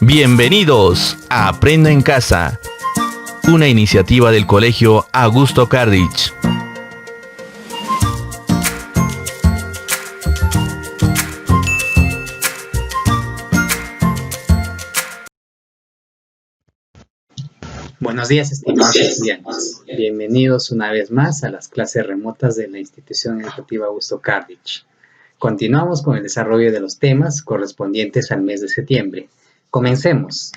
Bienvenidos a Aprendo en Casa, una iniciativa del Colegio Augusto Cardich. Buenos días, estimados estudiantes. Bienvenidos una vez más a las clases remotas de la institución educativa Augusto Cardich. Continuamos con el desarrollo de los temas correspondientes al mes de septiembre. Comencemos.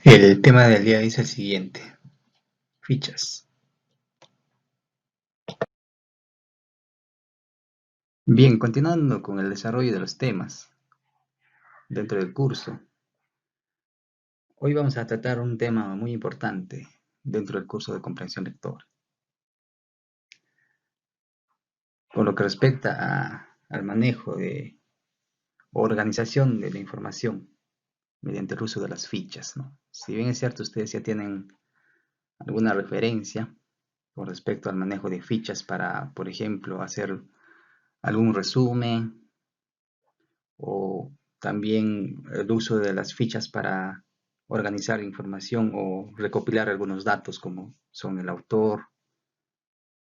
El tema del día es el siguiente: fichas. Bien, continuando con el desarrollo de los temas dentro del curso. Hoy vamos a tratar un tema muy importante dentro del curso de comprensión lectora. Con lo que respecta al manejo de organización de la información mediante el uso de las fichas, ¿no? Si bien es cierto, ustedes ya tienen alguna referencia con respecto al manejo de fichas para, por ejemplo, hacer algún resumen, o también el uso de las fichas para organizar información o recopilar algunos datos como son el autor,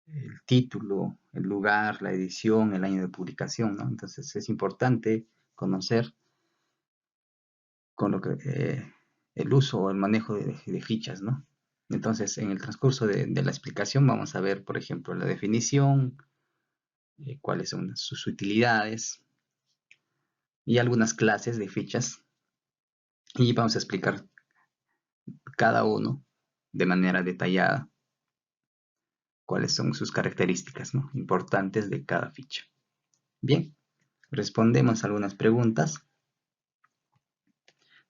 el título, el lugar, la edición, el año de publicación, ¿no? Entonces es importante conocer con lo que el uso o el manejo de fichas, ¿no? Entonces, en el transcurso de la explicación vamos a ver, por ejemplo, la definición, cuáles son sus utilidades y algunas clases de fichas, y vamos a explicar cada uno de manera detallada cuáles son sus características, ¿no?, importantes de cada ficha. Bien, respondemos a algunas preguntas.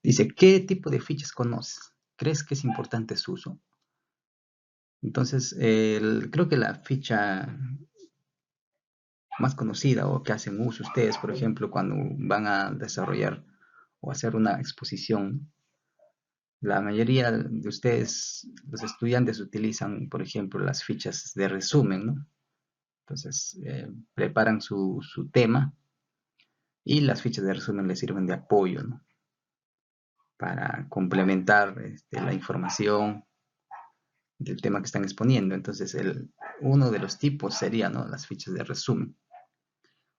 Dice, ¿qué tipo de fichas conoces? ¿Crees que es importante su uso? Entonces, creo que la ficha más conocida o que hacen uso ustedes, por ejemplo, cuando van a desarrollar o hacer una exposición, la mayoría de ustedes, los estudiantes, utilizan, por ejemplo, las fichas de resumen, ¿no? Entonces, preparan su tema y las fichas de resumen les sirven de apoyo, ¿no?, para complementar la información del tema que están exponiendo. Entonces, uno de los tipos sería, ¿no?, las fichas de resumen.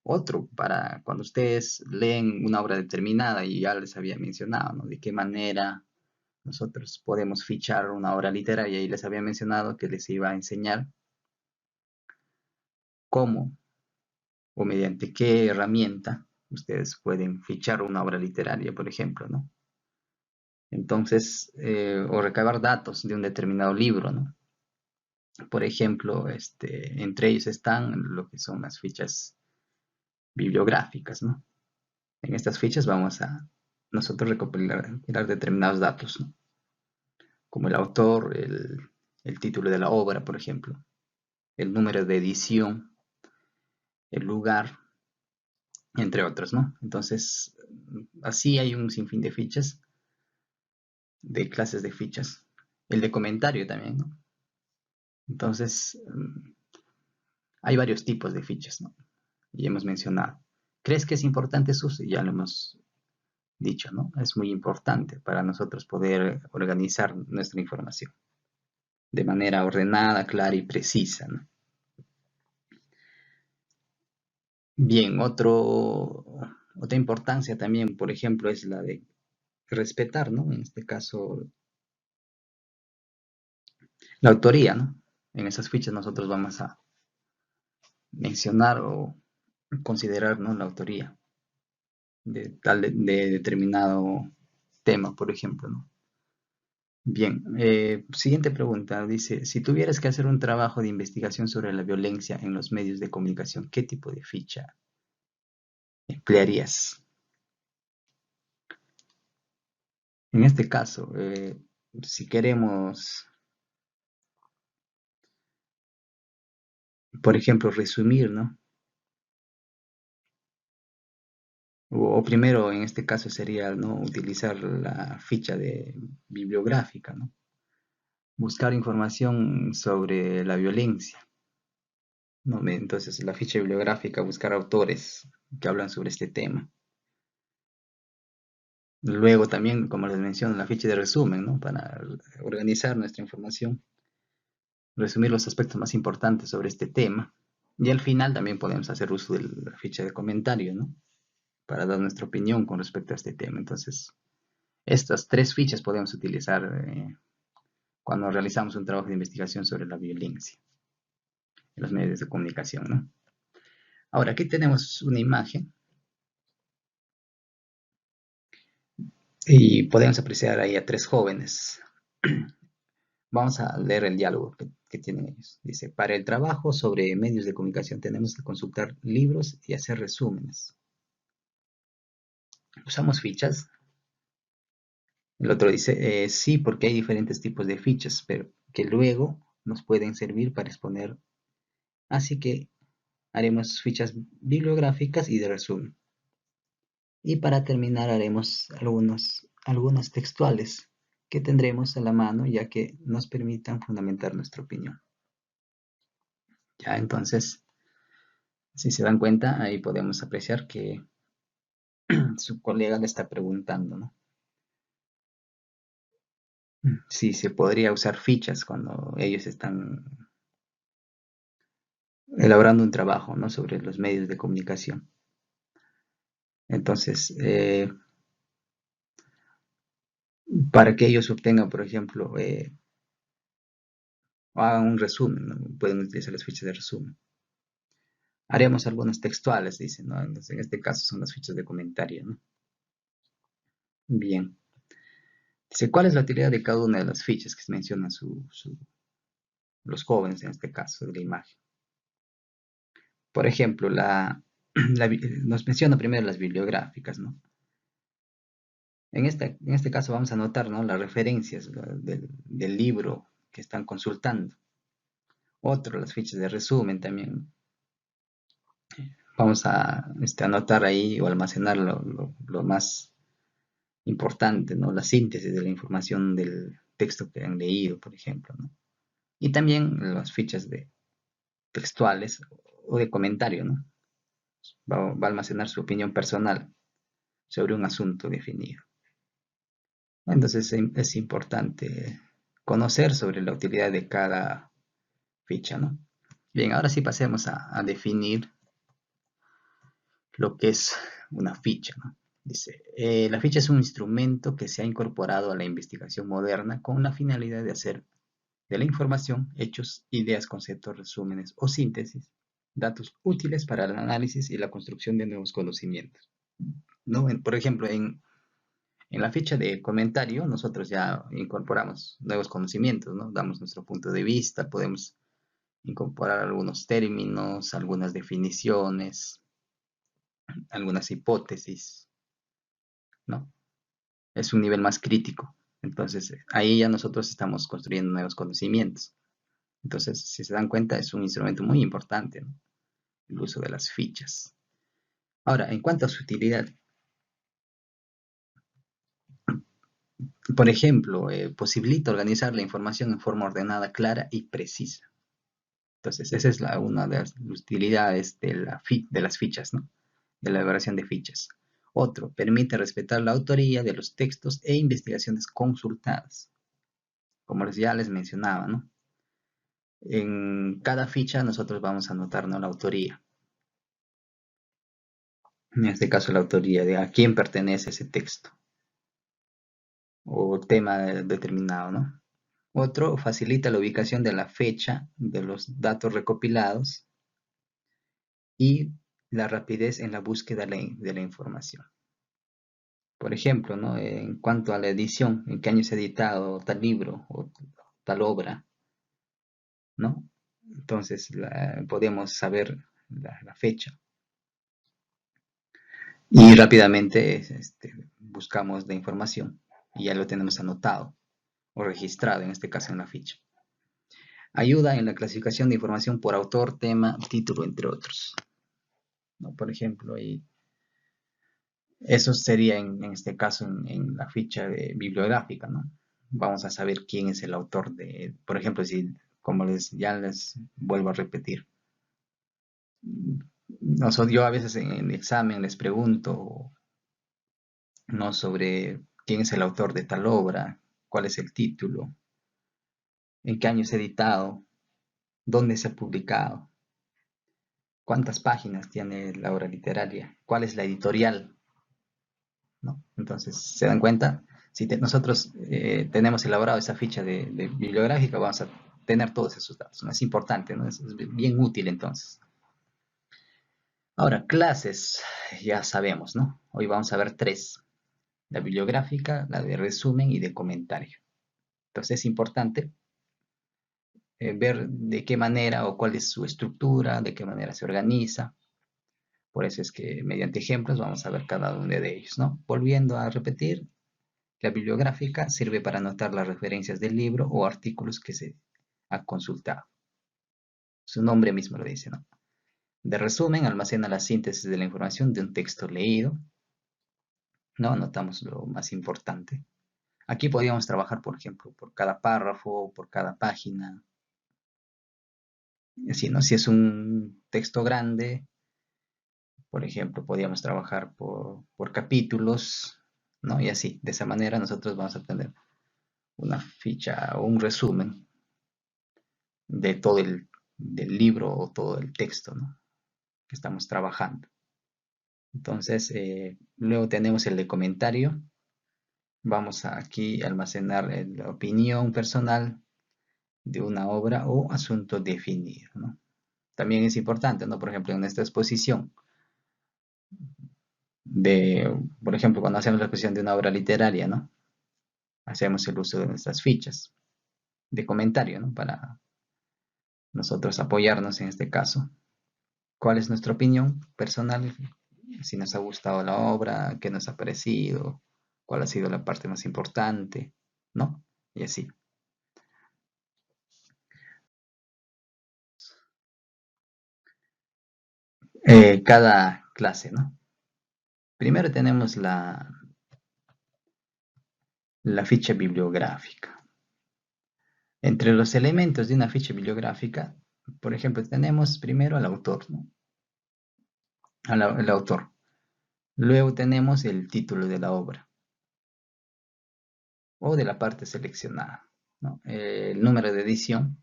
Otro, para cuando ustedes leen una obra determinada, y ya les había mencionado, ¿no?, de qué manera nosotros podemos fichar una obra literaria, y les había mencionado que les iba a enseñar cómo o mediante qué herramienta ustedes pueden fichar una obra literaria, por ejemplo, ¿no? Entonces, o recabar datos de un determinado libro, ¿no? Por ejemplo, entre ellos están lo que son las fichas bibliográficas, ¿no? En estas fichas vamos a nosotros recopilar determinados datos, ¿no?, como el autor, el título de la obra, por ejemplo, el número de edición, el lugar, entre otros, ¿no? Entonces, así hay un sinfín de fichas, de clases de fichas. El de comentario también, ¿no? Entonces, hay varios tipos de fichas, ¿no? Y hemos mencionado. ¿Crees que es importante su uso? Ya lo hemos dicho, ¿no? Es muy importante para nosotros poder organizar nuestra información de manera ordenada, clara y precisa, ¿no? Bien, otra importancia también, por ejemplo, es la de respetar, ¿no?, en este caso, la autoría, ¿no? En esas fichas nosotros vamos a mencionar o considerar, ¿no?, la autoría de determinado tema, por ejemplo, ¿no? Bien, siguiente pregunta. Dice, si tuvieras que hacer un trabajo de investigación sobre la violencia en los medios de comunicación, ¿qué tipo de ficha emplearías? En este caso, si queremos, por ejemplo, resumir, ¿no? O primero, en este caso, sería, ¿no?, utilizar la ficha bibliográfica, ¿no? Buscar información sobre la violencia, ¿no? Entonces, la ficha bibliográfica, buscar autores que hablan sobre este tema. Luego también, como les menciono, la ficha de resumen, ¿no? Para organizar nuestra información, resumir los aspectos más importantes sobre este tema. Y al final también podemos hacer uso de la ficha de comentario, ¿no? Para dar nuestra opinión con respecto a este tema. Entonces, estas tres fichas podemos utilizar cuando realizamos un trabajo de investigación sobre la violencia en los medios de comunicación, ¿no? Ahora, aquí tenemos una imagen y podemos apreciar ahí a tres jóvenes. Vamos a leer el diálogo que tienen ellos. Dice, para el trabajo sobre medios de comunicación tenemos que consultar libros y hacer resúmenes. ¿Usamos fichas? El otro dice, sí, porque hay diferentes tipos de fichas, pero que luego nos pueden servir para exponer. Así que haremos fichas bibliográficas y de resumen. Y para terminar haremos algunas textuales que tendremos a la mano ya que nos permitan fundamentar nuestra opinión. Ya, entonces, si se dan cuenta, ahí podemos apreciar que su colega le está preguntando, ¿no? Si se podría usar fichas cuando ellos están elaborando un trabajo, ¿no? Sobre los medios de comunicación. Entonces, para que ellos obtengan, por ejemplo, hagan un resumen, ¿no? Pueden utilizar las fichas de resumen. Haremos algunas textuales, dicen, ¿no? Entonces, en este caso son las fichas de comentario, ¿no? Bien. Dice, ¿cuál es la utilidad de cada una de las fichas que mencionan los jóvenes en este caso de la imagen? Por ejemplo, nos menciona primero las bibliográficas, ¿no? En este caso vamos a anotar, ¿no? Las referencias del libro que están consultando. Otro, las fichas de resumen también. Vamos a anotar ahí o almacenar lo más importante, ¿no? La síntesis de la información del texto que han leído, por ejemplo, ¿no? Y también las fichas textuales o de comentario, ¿no? Va a almacenar su opinión personal sobre un asunto definido. Entonces es importante conocer sobre la utilidad de cada ficha, ¿no? Bien, ahora sí pasemos a definir lo que es una ficha, ¿no? Dice, la ficha es un instrumento que se ha incorporado a la investigación moderna con la finalidad de hacer de la información hechos, ideas, conceptos, resúmenes o síntesis, datos útiles para el análisis y la construcción de nuevos conocimientos, ¿no? Por ejemplo, en la ficha de comentario nosotros ya incorporamos nuevos conocimientos, ¿no? Damos nuestro punto de vista, podemos incorporar algunos términos, algunas definiciones, algunas hipótesis, ¿no? Es un nivel más crítico. Entonces, ahí ya nosotros estamos construyendo nuevos conocimientos. Entonces, si se dan cuenta, es un instrumento muy importante, ¿no? El uso de las fichas. Ahora, en cuanto a su utilidad, por ejemplo, posibilita organizar la información en forma ordenada, clara y precisa. Entonces, esa es una de las utilidades de las fichas, ¿no? De la elaboración de fichas. Otro, permite respetar la autoría de los textos e investigaciones consultadas. Como ya les mencionaba, ¿no? En cada ficha nosotros vamos a anotar, ¿no? La autoría. En este caso, la autoría de a quién pertenece ese texto o tema determinado, ¿no? Otro, facilita la ubicación de la fecha de los datos recopilados y la rapidez en la búsqueda de la información. Por ejemplo, ¿no? En cuanto a la edición, en qué año se ha editado tal libro o tal obra, ¿no? Entonces podemos saber la fecha y rápidamente buscamos la información y ya lo tenemos anotado o registrado, en este caso en la ficha. Ayuda en la clasificación de información por autor, tema, título, entre otros, ¿no? Por ejemplo, eso sería en este caso en la ficha bibliográfica, ¿no? Vamos a saber quién es el autor por ejemplo, si, como ya les vuelvo a repetir, yo a veces en el examen les pregunto ¿no? Sobre quién es el autor de tal obra, cuál es el título, en qué año se ha editado, dónde se ha publicado, cuántas páginas tiene la obra literaria, cuál es la editorial, ¿no? Entonces, ¿se dan cuenta? Si nosotros tenemos elaborado esa ficha de bibliográfica, vamos a tener todos esos datos, ¿no? Es importante, ¿no? Es bien útil entonces. Ahora, clases, ya sabemos, ¿no? Hoy vamos a ver tres: la bibliográfica, la de resumen y de comentario. Entonces es importante ver de qué manera o cuál es su estructura, de qué manera se organiza. Por eso es que mediante ejemplos vamos a ver cada uno de ellos, ¿no? Volviendo a repetir, la bibliográfica sirve para anotar las referencias del libro o artículos que se ha consultado. Su nombre mismo lo dice, ¿no? De resumen, almacena la síntesis de la información de un texto leído, ¿no? Anotamos lo más importante. Aquí podríamos trabajar, por ejemplo, por cada párrafo, por cada página. Así, ¿no? Si es un texto grande, por ejemplo, podríamos trabajar por capítulos, ¿no? Y así, de esa manera nosotros vamos a tener una ficha o un resumen de todo del libro o todo el texto, ¿no? Que estamos trabajando. Entonces, luego tenemos el de comentario. Vamos a aquí almacenar la opinión personal de una obra o asunto definido, ¿no? También es importante, ¿no? Por ejemplo, en esta exposición por ejemplo, cuando hacemos la exposición de una obra literaria, ¿no? Hacemos el uso de nuestras fichas de comentario, ¿no? Para nosotros apoyarnos en este caso. ¿Cuál es nuestra opinión personal? Si nos ha gustado la obra, qué nos ha parecido, cuál ha sido la parte más importante, ¿no? Y así. Cada clase, ¿no? Primero tenemos la ficha bibliográfica. Entre los elementos de una ficha bibliográfica, por ejemplo, tenemos primero al autor, ¿no? El autor. Luego tenemos el título de la obra o de la parte seleccionada, ¿no? El número de edición,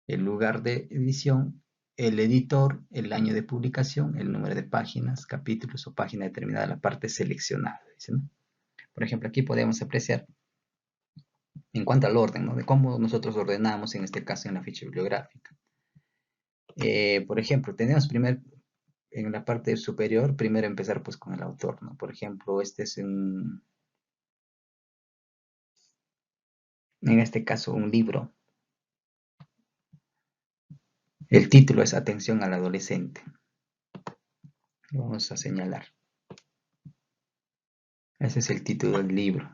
el lugar de edición, el editor, el año de publicación, el número de páginas, capítulos o página determinada, la parte seleccionada, ¿sí, no? Por ejemplo, aquí podemos apreciar en cuanto al orden, ¿no? De cómo nosotros ordenamos en este caso en la ficha bibliográfica. Por ejemplo, tenemos en la parte superior, primero empezar pues con el autor, ¿no? Por ejemplo, este es en este caso un libro. El título es Atención al adolescente. Lo vamos a señalar. Ese es el título del libro.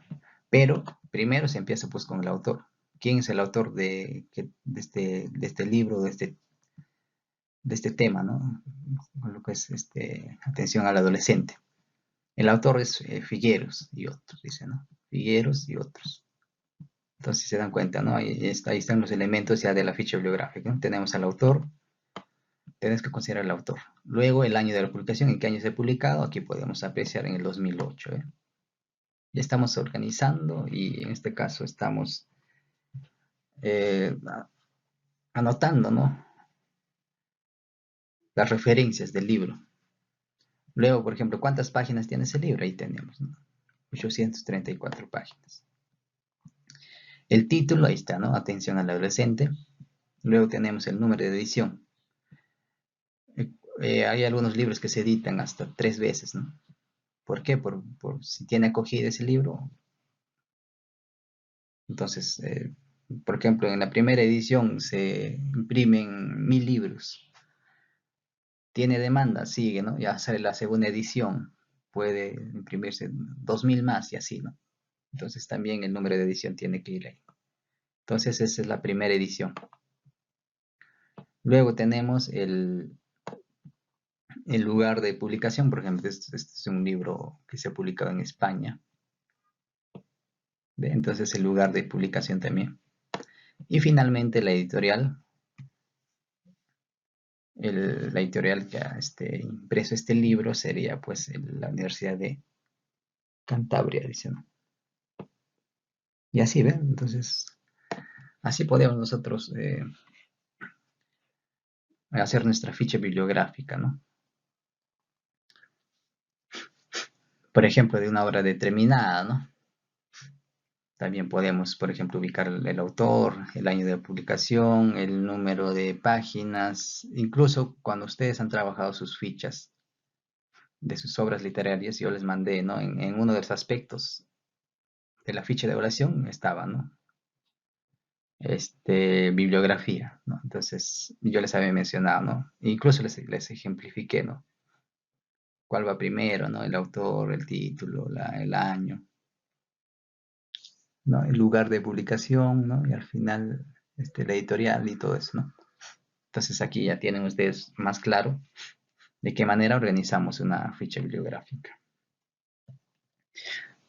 Pero primero se empieza pues con el autor. ¿Quién es el autor de este libro, de este tema, ¿no? Con lo que es atención al adolescente. El autor es Figueros y otros, dice, ¿no? Figueros y otros. Entonces si se dan cuenta, ¿no? Ahí están los elementos ya de la ficha bibliográfica, ¿no? Tenemos al autor, tenés que considerar el autor. Luego el año de la publicación, en qué año se ha publicado, aquí podemos apreciar en el 2008, ¿eh? Ya estamos organizando y en este caso estamos eh, anotando, ¿no? Las referencias del libro. Luego, por ejemplo, ¿cuántas páginas tiene ese libro? Ahí tenemos, ¿no? 834 páginas. El título, ahí está, ¿no? Atención al adolescente. Luego tenemos el número de edición. Hay algunos libros que se editan hasta 3 veces, ¿no? ¿Por qué? Por si tiene acogida ese libro. Entonces, por ejemplo, en la primera edición se imprimen 1000 libros. Tiene demanda, sigue, ¿no? Ya sale la segunda edición, puede imprimirse 2000 más y así, ¿no? Entonces también el número de edición tiene que ir ahí. Entonces esa es la primera edición. Luego tenemos el lugar de publicación, por ejemplo, este es un libro que se ha publicado en España. ¿Ve? Entonces el lugar de publicación también. Y finalmente la editorial. La editorial que ha impreso este libro sería pues la Universidad de Cantabria, dice, ¿no? Y así, ¿ven? Entonces, así podemos nosotros hacer nuestra ficha bibliográfica, ¿no? Por ejemplo, de una obra determinada, ¿no? También podemos, por ejemplo, ubicar el autor, el año de publicación, el número de páginas, incluso cuando ustedes han trabajado sus fichas de sus obras literarias, yo les mandé, ¿no? En uno de los aspectos de la ficha de evaluación estaba, ¿no? Bibliografía, ¿no? Entonces, yo les había mencionado, ¿no? Incluso les ejemplifiqué, ¿no? ¿Cuál va primero, ¿no? El autor, el título, el año, ¿no? El lugar de publicación, ¿no? Y al final, la editorial y todo eso, ¿no? Entonces aquí ya tienen ustedes más claro de qué manera organizamos una ficha bibliográfica.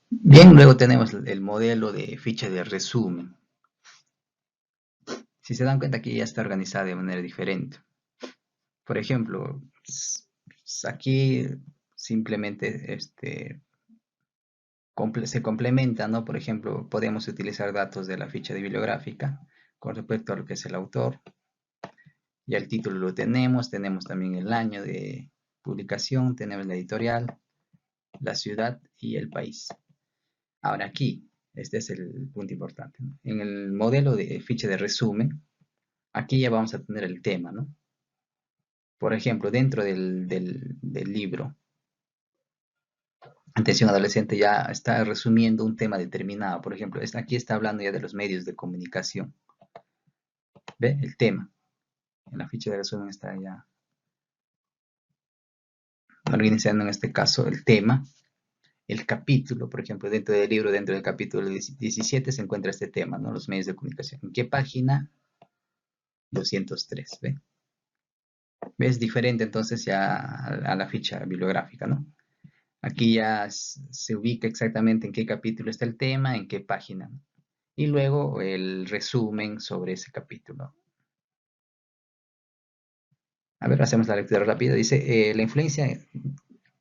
Bien, luego tenemos el modelo de ficha de resumen. Si se dan cuenta, aquí ya está organizada de manera diferente. Por ejemplo, aquí simplemente se complementa, ¿no? Por ejemplo, podemos utilizar datos de la ficha de bibliográfica con respecto a lo que es el autor. Ya el título lo tenemos también el año de publicación, tenemos la editorial, la ciudad y el país. Ahora aquí, este es el punto importante, ¿no? En el modelo de ficha de resumen, aquí ya vamos a tener el tema, ¿no? Por ejemplo, dentro del libro, Atención Adolescente ya está resumiendo un tema determinado. Por ejemplo, aquí está hablando ya de los medios de comunicación. ¿Ve? El tema. En la ficha de resumen está ya organizando en este caso el tema. El capítulo, por ejemplo, dentro del libro, dentro del capítulo 17 se encuentra este tema, ¿no? Los medios de comunicación. ¿En qué página? 203, ¿ve? Es diferente entonces ya a la ficha bibliográfica, ¿no? Aquí ya se ubica exactamente en qué capítulo está el tema, en qué página, ¿no? Y luego el resumen sobre ese capítulo. A ver, hacemos la lectura rápida. Dice, la influencia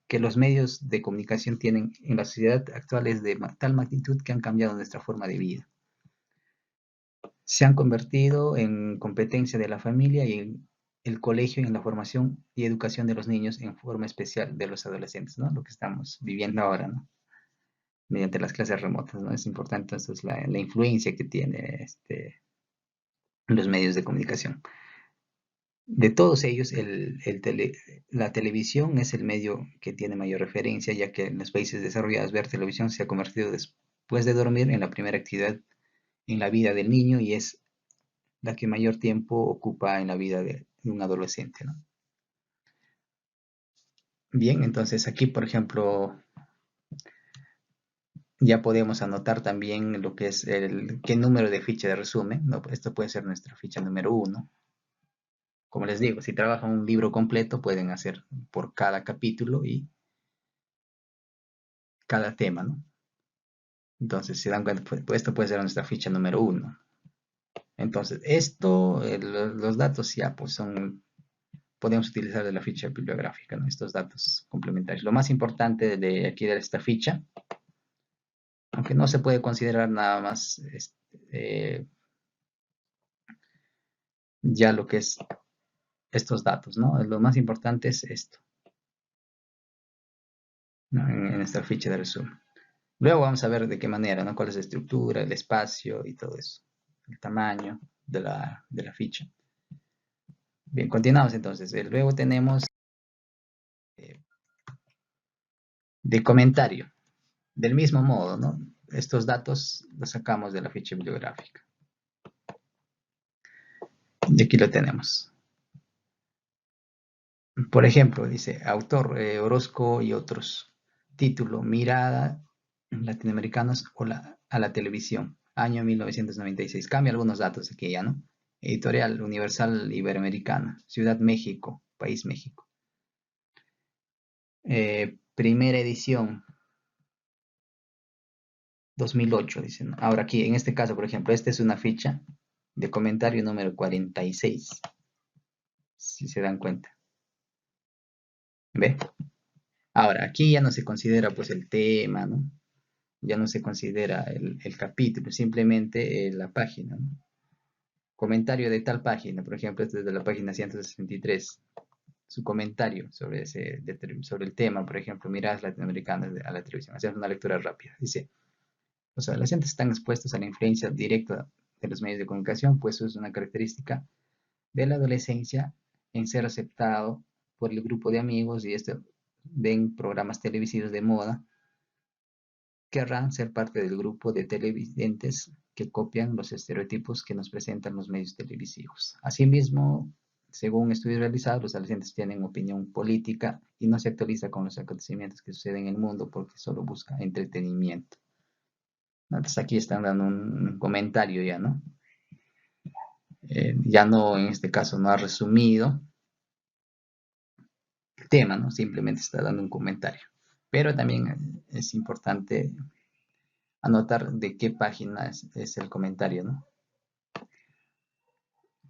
que los medios de comunicación tienen en la sociedad actual es de tal magnitud que han cambiado nuestra forma de vida. Se han convertido en competencia de la familia y en el colegio y en la formación y educación de los niños, en forma especial de los adolescentes, ¿no? Lo que estamos viviendo ahora, ¿no? Mediante las clases remotas, ¿no? Es importante entonces la influencia que tiene los medios de comunicación. De todos ellos, la televisión es el medio que tiene mayor referencia, ya que en los países desarrollados ver televisión se ha convertido después de dormir en la primera actividad en la vida del niño y es la que mayor tiempo ocupa en la vida de un adolescente, ¿no? Bien, entonces aquí, por ejemplo, ya podemos anotar también lo que es qué número de ficha de resumen, ¿no? Esto puede ser nuestra ficha número 1. Como les digo, si trabajan un libro completo, pueden hacer por cada capítulo y cada tema, ¿no? Entonces, si se dan cuenta, pues, esto puede ser nuestra ficha número 1. Entonces, los datos ya pues podemos utilizar de la ficha bibliográfica, ¿no? Estos datos complementarios. Lo más importante de aquí de esta ficha, aunque no se puede considerar nada más ya lo que es estos datos, ¿no? Lo más importante es esto, ¿no? En esta ficha de resumen. Luego vamos a ver de qué manera, ¿no? Cuál es la estructura, el espacio y todo eso. El tamaño de la ficha. Bien, continuamos entonces. Luego tenemos de comentario. Del mismo modo, ¿no? Estos datos los sacamos de la ficha bibliográfica. Y aquí lo tenemos. Por ejemplo, dice autor Orozco y otros. Título, mirada latinoamericanos a la televisión. Año 1996. Cambia algunos datos aquí ya, ¿no? Editorial Universal Iberoamericana. Ciudad México. País México. Primera edición. 2008, dicen. Ahora aquí, en este caso, por ejemplo, esta es una ficha de comentario número 46. Si se dan cuenta. ¿Ve? Ahora, aquí ya no se considera pues el tema, ¿no? ya no se considera el capítulo, simplemente la página, ¿no? Comentario de tal página, por ejemplo, este es de la página 163. Su comentario sobre el tema, por ejemplo, miradas latinoamericanas a la televisión. Hacemos una lectura rápida. Dice, los adolescentes están expuestos a la influencia directa de los medios de comunicación, pues eso es una característica de la adolescencia en ser aceptado por el grupo de amigos y ven programas televisivos de moda, querrán ser parte del grupo de televidentes que copian los estereotipos que nos presentan los medios televisivos. Asimismo, según estudios realizados, los adolescentes tienen opinión política y no se actualiza con los acontecimientos que suceden en el mundo porque solo busca entretenimiento. Entonces aquí están dando un comentario ya, ¿no? Ya no, en este caso, no ha resumido el tema, ¿no? Simplemente está dando un comentario. Pero también es importante anotar de qué página es el comentario, ¿no?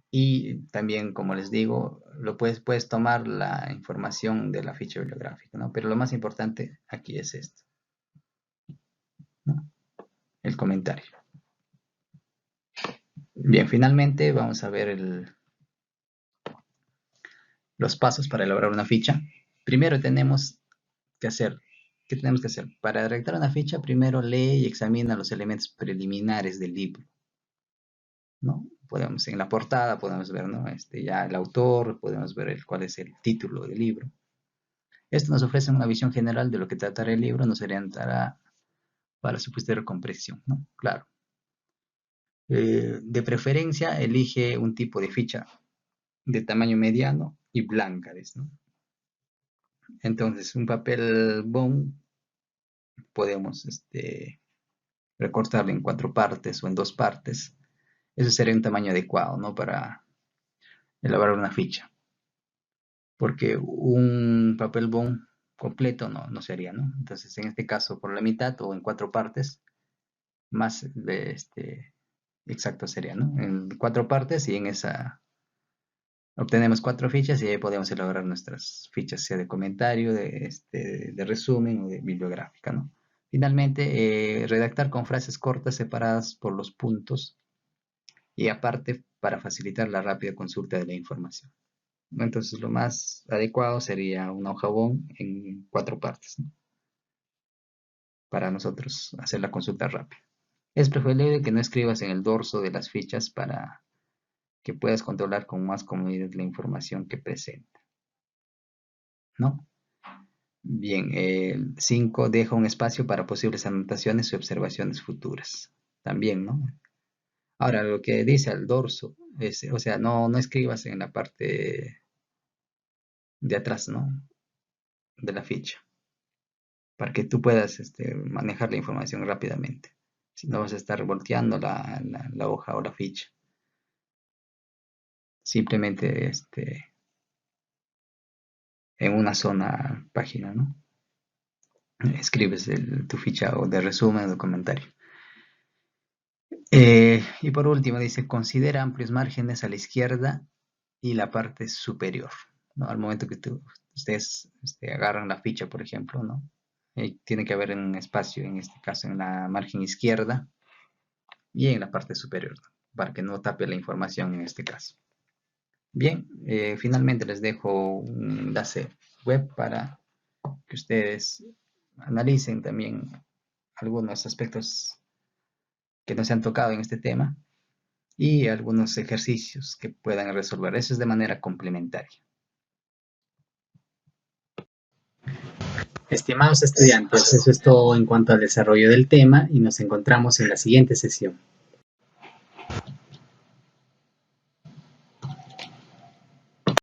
Y también, como les digo, puedes tomar la información de la ficha bibliográfica, ¿no? Pero lo más importante aquí es esto, ¿no? El comentario. Bien, finalmente vamos a ver los pasos para elaborar una ficha. Primero tenemos que hacer, ¿qué tenemos que hacer? Para redactar una ficha, primero lee y examina los elementos preliminares del libro, ¿no? Podemos, en la portada podemos ver, ¿no? Ya el autor, podemos ver cuál es el título del libro. Esto nos ofrece una visión general de lo que tratará el libro, nos orientará para su posterior comprensión, ¿no? Claro. De preferencia, elige un tipo de ficha de tamaño mediano y blanca, ¿no? Entonces, un papel bond podemos recortarlo en 4 partes o en 2 partes. Eso sería un tamaño adecuado, ¿no? Para elaborar una ficha. Porque un papel bond completo no sería, ¿no? Entonces, en este caso, por la mitad o en 4 partes, más exacto sería, ¿no? En 4 partes y en esa obtenemos 4 fichas y ahí podemos elaborar nuestras fichas, sea de comentario, de resumen o de bibliográfica, ¿no? Finalmente, redactar con frases cortas separadas por los puntos y aparte para facilitar la rápida consulta de la información. Entonces, lo más adecuado sería una hoja bond en 4 partes, ¿no? Para nosotros hacer la consulta rápida. Es preferible que no escribas en el dorso de las fichas para que puedas controlar con más comodidad la información que presenta, ¿no? Bien, 5. Deja un espacio para posibles anotaciones y observaciones futuras. También, ¿no? Ahora, lo que dice al dorso, o sea, no escribas en la parte de atrás, ¿no? De la ficha, para que tú puedas manejar la información rápidamente. Si no vas a estar volteando la hoja o la ficha. Simplemente en una zona página, ¿no? Escribes tu ficha o de resumen o comentario. Y por último dice, considera amplios márgenes a la izquierda y la parte superior, ¿no? Al momento que ustedes agarran la ficha, por ejemplo, ¿no? Tiene que haber un espacio, en este caso en la margen izquierda y en la parte superior, ¿no? Para que no tape la información en este caso. Bien, finalmente les dejo un enlace web para que ustedes analicen también algunos aspectos que no se han tocado en este tema y algunos ejercicios que puedan resolver. Eso es de manera complementaria. Estimados estudiantes, eso es todo en cuanto al desarrollo del tema y nos encontramos en la siguiente sesión.